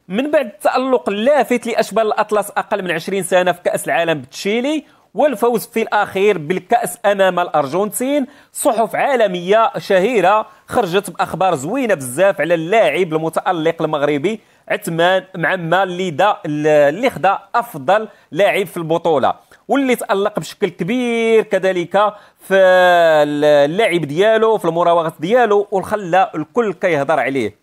من بعد التألق اللافت لأشبال الأطلس أقل من 20 سنة في كأس العالم بتشيلي والفوز في الأخير بالكأس أمام الأرجنتين، صحف عالمية شهيرة خرجت بأخبار زوينة بزاف على اللاعب المتألق المغربي عثمان معمة اللي خدا أفضل لاعب في البطولة، واللي تألق بشكل كبير كذلك في اللعب ديالو في المراوغات ديالو وخلى الكل كيهضر عليه.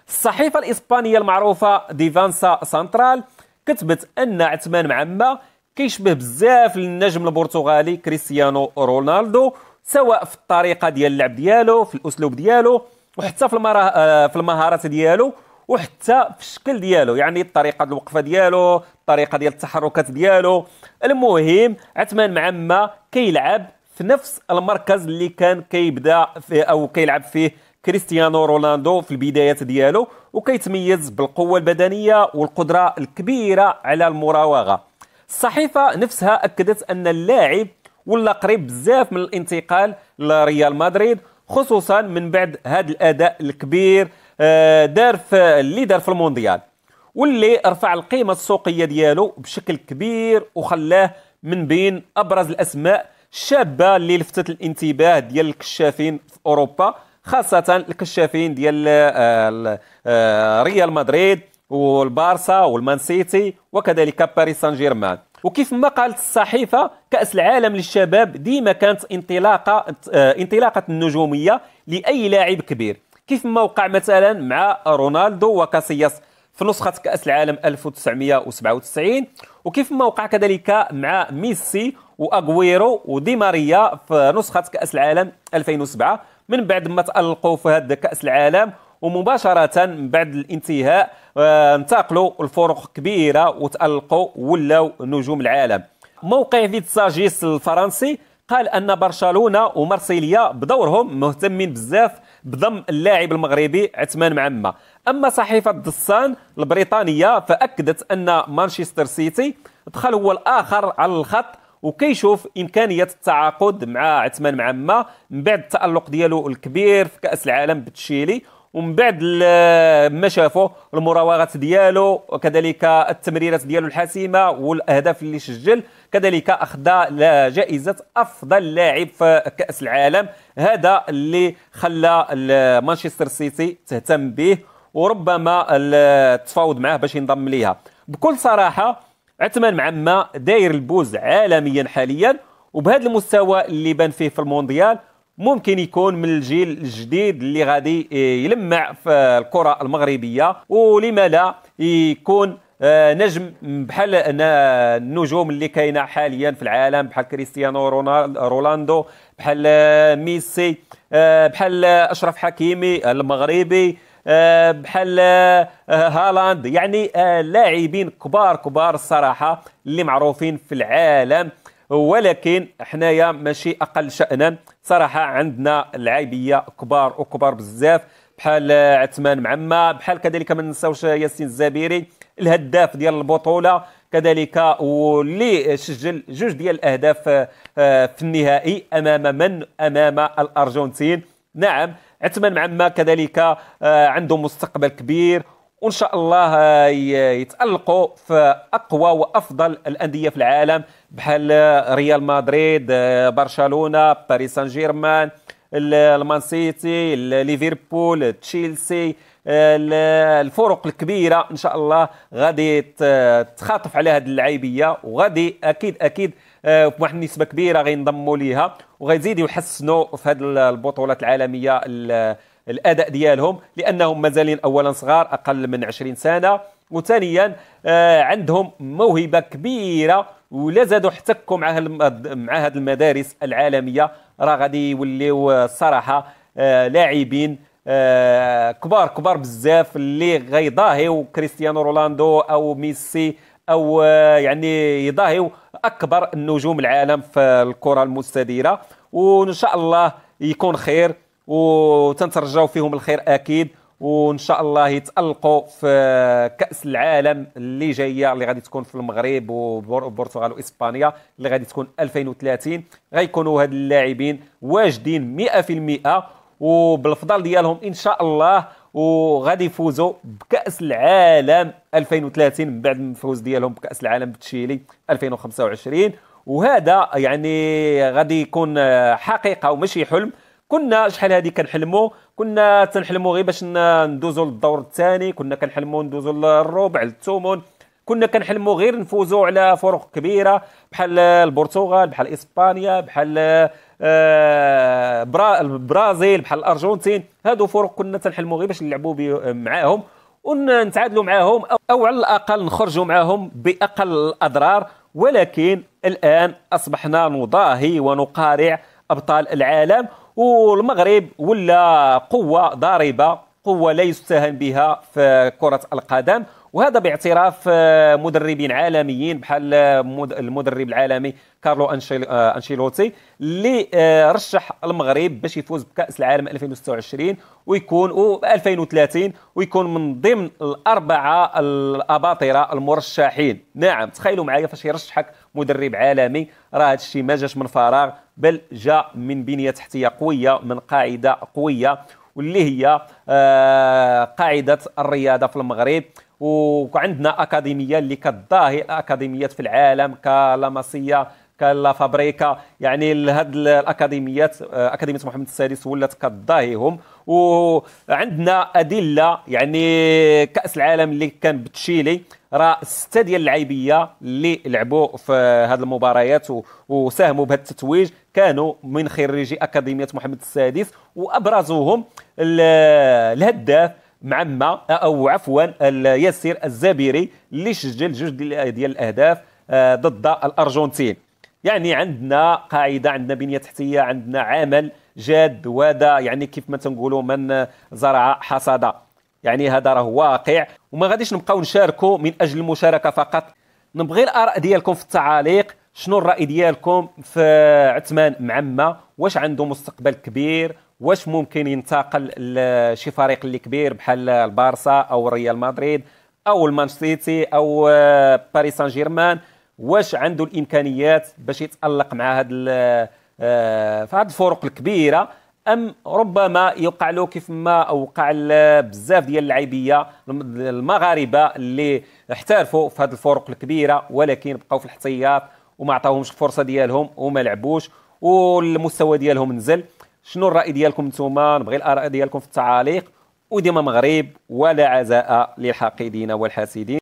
الصحيفة الإسبانية المعروفة ديفانسا سنترال كتبت أن عثمان معمة كيشبه بزاف للنجم البرتغالي كريستيانو رونالدو، سواء في الطريقة ديال اللعب ديالو، في الأسلوب ديالو، وحتى في المهارات ديالو، وحتى في الشكل ديالو، يعني الطريقة الوقفة ديالو، الطريقة ديال التحركات ديالو. المهم عثمان معمة كيلعب في نفس المركز اللي كان كيبدا فيه أو كيلعب فيه كريستيانو رونالدو في البدايات ديالو، وكيتميز بالقوة البدنية والقدرة الكبيرة على المراوغة. الصحيفة نفسها أكدت أن اللاعب ولا قريب بزاف من الانتقال لريال مدريد، خصوصا من بعد هذا الأداء الكبير اللي دار في المونديال، واللي رفع القيمة السوقية ديالو بشكل كبير وخلاه من بين أبرز الأسماء الشابة اللي لفتت الانتباه ديال الكشافين في أوروبا، خاصة الكشافين ديال ريال مدريد والبارسا والمان سيتي وكذلك باريس سان جيرمان. وكيف ما قالت الصحيفة، كأس العالم للشباب ديما كانت انطلاقة النجومية لأي لاعب كبير، كيف ما وقع مثلا مع رونالدو وكاسياس في نسخة كأس العالم 1997، وكيف ما وقع كذلك مع ميسي وأغويرو ودي ماريا في نسخة كأس العالم 2007 من بعد ما تألقوا في هذا كأس العالم، ومباشرة من بعد الانتهاء انتقلوا الفرق كبيرة وتألقوا ولاو نجوم العالم. موقع فيتساجيس الفرنسي قال أن برشلونة ومارسيليا بدورهم مهتمين بزاف بضم اللاعب المغربي عثمان معمة. أما صحيفة دسان البريطانية فأكدت أن مانشستر سيتي دخل هو الآخر على الخط وكيشوف إمكانية التعاقد مع عثمان معمة من بعد التألق ديالو الكبير في كأس العالم بتشيلي، ومن بعد ما شافوا المراوغات ديالو وكذلك التمريرات ديالو الحاسمة والأهداف اللي سجل، كذلك أخذ جائزة أفضل لاعب في كأس العالم. هذا اللي خلى مانشستر سيتي تهتم به وربما تفاوض معه باش ينضم ليها. بكل صراحة عثمان معمة داير البوز عالميا حاليا، وبهذا المستوى اللي بان فيه في المونديال ممكن يكون من الجيل الجديد اللي غادي يلمع في الكرة المغربية، ولما لا يكون نجم بحال النجوم اللي كاينه حاليا في العالم، بحال كريستيانو رونالدو، بحال ميسي، بحال اشرف حكيمي المغربي، بحال هالاند، يعني لاعبين كبار الصراحه اللي معروفين في العالم. ولكن حنايا ماشي اقل شأنا صراحه، عندنا لعيبيه كبار بزاف بحال عثمان معمة، بحال كذلك ما ننساوش ياسين الزبيري الهداف ديال البطوله كذلك، واللي سجل 2 ديال الاهداف في النهائي امام الارجنتين. نعم عثمان معمة كذلك عنده مستقبل كبير، وان شاء الله يتألقوا في اقوى وافضل الانديه في العالم بحال ريال مدريد، برشلونه، باريس سان جيرمان، المان سيتي، ليفربول، تشيلسي، الفرق الكبيره ان شاء الله غادي تخاطف على هذه اللعيبيه، وغادي اكيد بواحد النسبه كبيره غينضموا ليها وغيزيدوا يحسنوا في هذه البطولات العالميه الاداء ديالهم، لانهم مازالين اولا صغار اقل من 20 سنه، وثانيا عندهم موهبه كبيره، ولا زادوا احتكوا مع هذه المدارس العالميه راه غادي يوليو الصراحه لاعبين كبار بزاف اللي غيضاهيو كريستيانو رونالدو او ميسي، او يعني يضاهيو اكبر النجوم العالم في الكره المستديره. وان شاء الله يكون خير وتنترجاو فيهم الخير اكيد، وان شاء الله يتألقوا في كأس العالم اللي جايه اللي غادي تكون في المغرب والبرتغال واسبانيا اللي غادي تكون 2030. غيكونوا هاد اللاعبين واجدين 100% وبالفضل ديالهم ان شاء الله، وغادي يفوزوا بكأس العالم 2030 من بعد الفوز ديالهم بكأس العالم بتشيلي 2025. وهذا يعني غادي يكون حقيقة وماشي حلم. كنا شحال هذه كنا تنحلموا غير باش ندوزوا للدور الثاني، كنا كنحلموا ندوزوا للربع للثمن، كنا كنحلموا غير نفوزوا على فرق كبيره بحال البرتغال، بحال اسبانيا، بحال البرازيل، بحال الارجنتين. هادو فرق كنا تنحلموا غير باش نلعبوا معاهم ونتعادلوا معاهم، او على الاقل نخرجوا معاهم باقل الاضرار. ولكن الان اصبحنا نضاهي ونقارع ابطال العالم، والمغرب ولا قوه ضاربه، قوه لا يستهان بها في كره القدم. وهذا باعتراف مدربين عالميين بحال المدرب العالمي كارلو أنشيلوتي اللي رشح المغرب باش يفوز بكأس العالم 2026 ويكون 2030 ويكون من ضمن الأربعة الأباطرة المرشحين. نعم، تخيلوا معايا فاش يرشحك مدرب عالمي، راه هذا الشيء ما جاش من فراغ، بل جاء من بنية تحتية قوية، من قاعدة قوية واللي هي قاعدة الرياضة في المغرب. وعندنا أكاديمية اللي كتضاهي الأكاديميات في العالم كلاماسيا كلا فابريكا. يعني هاد الأكاديميات أكاديمية محمد السادس ولات كتضاهيهم. وعندنا أدلة، يعني كأس العالم اللي كان بتشيلي راه 6 ديال اللعيبيه اللي لعبوا في هذه المباريات وساهموا بهذا التتويج كانوا من خريجي أكاديمية محمد السادس، وأبرزوهم الهداف معمة أو عفوا ياسر الزبيري اللي سجل 2 ديال الأهداف ضد الأرجنتين. يعني عندنا قاعدة، عندنا بنية تحتية، عندنا عمل جاد، وهذا يعني كيف ما تنقولوا من زرع حصد. يعني هذا راه واقع، وما غاديش نبقاو نشاركوا من أجل المشاركة فقط. نبغي الآراء ديالكم في التعاليق. شنو الرأي ديالكم في عثمان معمة؟ واش عنده مستقبل كبير؟ واش ممكن ينتقل لشي فريق اللي كبير بحال البارسا او ريال مدريد او المانشستر سيتي او باريس سان جيرمان؟ واش عنده الامكانيات باش يتالق مع في هذه الفرق الكبيره، ام ربما يوقع له كيف ما وقع بزاف ديال اللاعبيه المغاربه اللي احترفوا في هذه الفرق الكبيره ولكن بقاو في الاحتياط وما عطاوهمش الفرصه ديالهم وما لعبوش والمستوى ديالهم نزل؟ شنو الرأي ديالكم نتوما؟ نبغي الآراء ديالكم في التعاليق. وديما مغرب ولا عزاء للحاقدين والحاسدين.